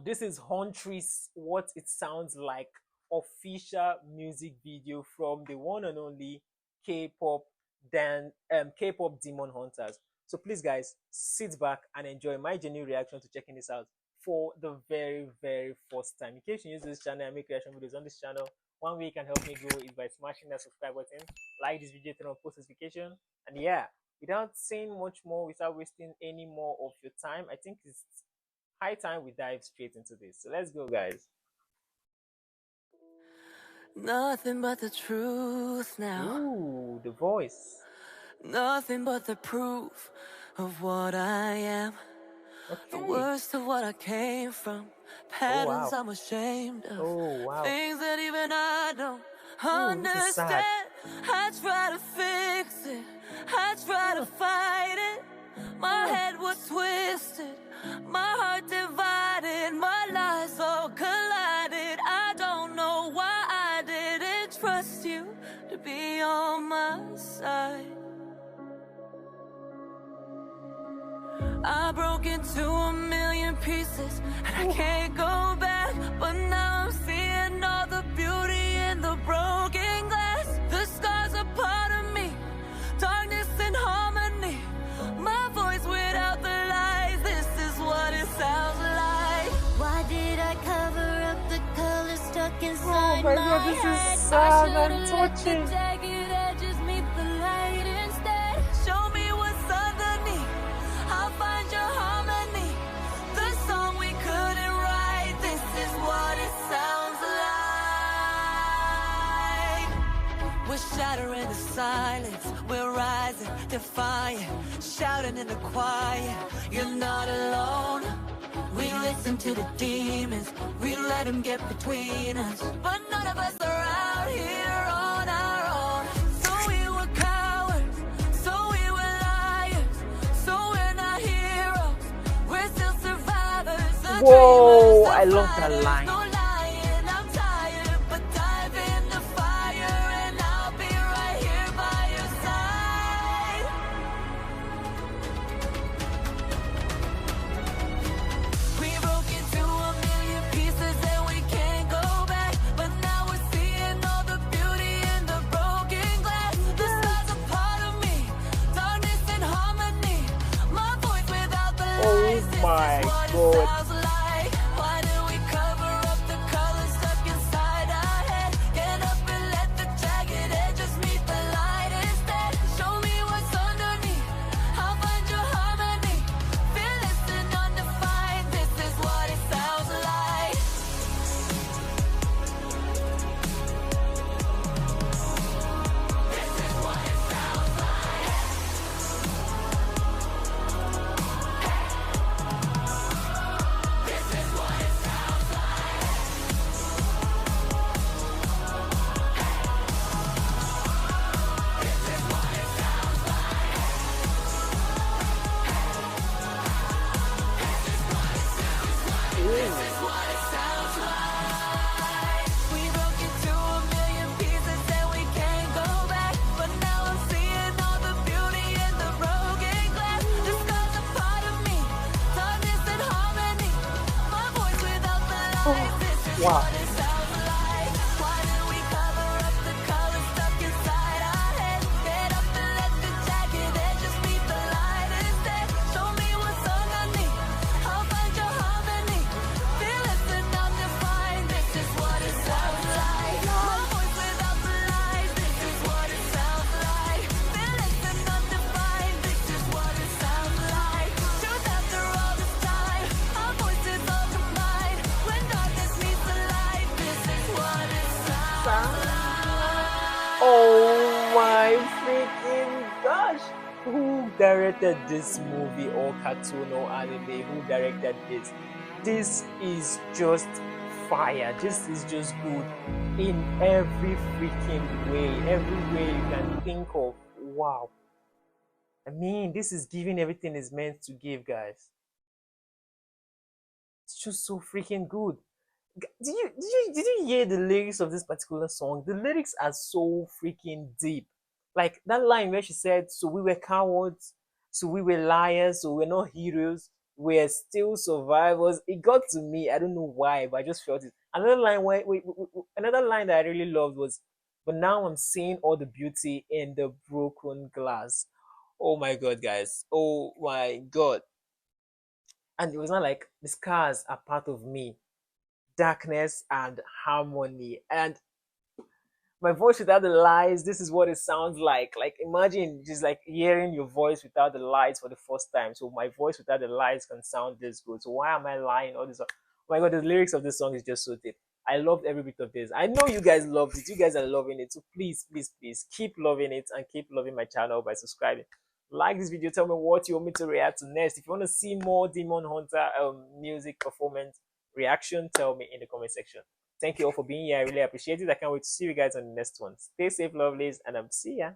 This is HUNTRIX, what it sounds like, official music video from the one and only K-pop K-pop Demon Hunters. So please, guys, sit back and enjoy my genuine reaction to checking this out for the very first time. In case you use this channel, I make reaction videos on this channel. One way you can help me grow is by smashing that subscribe button, like this video, turn on post notification, and yeah, without saying much more, without wasting any more of your time, I think it's high time we dive straight into this. So let's go, guys. Nothing but the truth now. Ooh, the voice. Nothing but the proof of what I am. The Okay. worst of what I came from. Oh, Patterns wow. I'm ashamed of. Oh, wow. Things that even I don't Ooh, this is sad. understand. I try to fix it. I try to fight it. My head was twisted. My heart divided. My lies all collided. I don't know why I didn't trust you to be on my side. I broke into a million pieces and I can't go back. But now I'm seeing all the beauty in the broken glass. The scars are part of me, darkness and harmony. My voice without the lies, this is what it sounds like. Why did I cover up the color stuck inside my God, this head? is sad and touching. The jagged edges meet the light instead. Show me what's underneath, I'll find your harmony. The song we couldn't write, this is what it sounds like. We're shattering the silence, we're rising, defiant, shouting in the quiet. You're not alone. We listen to the demons, we let them get between us. But none of us are out here on our own. So we were cowards, so we were liars. So we're not heroes, we're still survivors. The Whoa, dreamers, I the love that fighters, line. no lying, I'm tired, but dive in the fire and I'll be right here by your side. We broke into a million pieces and we can't go back. But now we're seeing all the beauty in the broken glass. The stars are part of me, darkness and harmony. My voice without the lies, this my is what God. it sounds like. Why do we cover up the colors stuck inside our head? Get up and let the jagged edges meet the light instead. Show me what's underneath, I'll find your harmony. Fearless and undefined, this is what it sounds like. This is what it sounds like. This is what it sounds like. This is what it sounds like. This is what it sounds like. We broke into a million pieces and we can't go back. But now I'm seeing all the beauty in the broken glass. The scars are part of me, darkness and harmony. My voice without the lies, this is Wow. what it sounds like. Why do we cover up the colors stuck inside our head? Get up and let the jagged edges meet the light instead. Show me what's underneath, I'll find your harmony. Fearless and undefined, this is what it sounds like. My voice without the lies, this is what it sounds like. Fearless and undefined, this is what it sounds like. Truth after all this time, our voices all combined. When darkness meets the light, this is what it sounds like. Oh my freaking gosh. Who directed this movie or cartoon or anime? Who directed this? This is just fire. This is just good in every freaking way. Every way you can think of. Wow. I mean, this is giving everything it's meant to give, guys. It's just so freaking good. Did you hear the lyrics of this particular song? The lyrics are so freaking deep. Like that line where she said, "So we were cowards, so we were liars, so we're not heroes, we're still survivors. It got to me. I don't know why, but I just felt it. Another line, another line that I really loved was, "But now I'm seeing all the beauty in the broken glass." Oh my god, guys! Oh my god! And it was not like the scars are part of me, darkness and harmony, and my voice without the lights, this is what it sounds like imagine just like hearing your voice without the lights for the first time. So my voice without the lights can sound this good, so why am I lying all this? Oh my god, the lyrics of this song is just so deep. I loved every bit of this. I know you guys loved it. You guys are loving it, so please, please, please keep loving it and keep loving my channel by subscribing. Like this video, tell me what you want me to react to next. If you want to see more Demon Hunter music performance reaction, tell me in the comment section. Thank you all for being here. I really appreciate it. I can't wait to see you guys on the next one. Stay safe, lovelies, and see ya.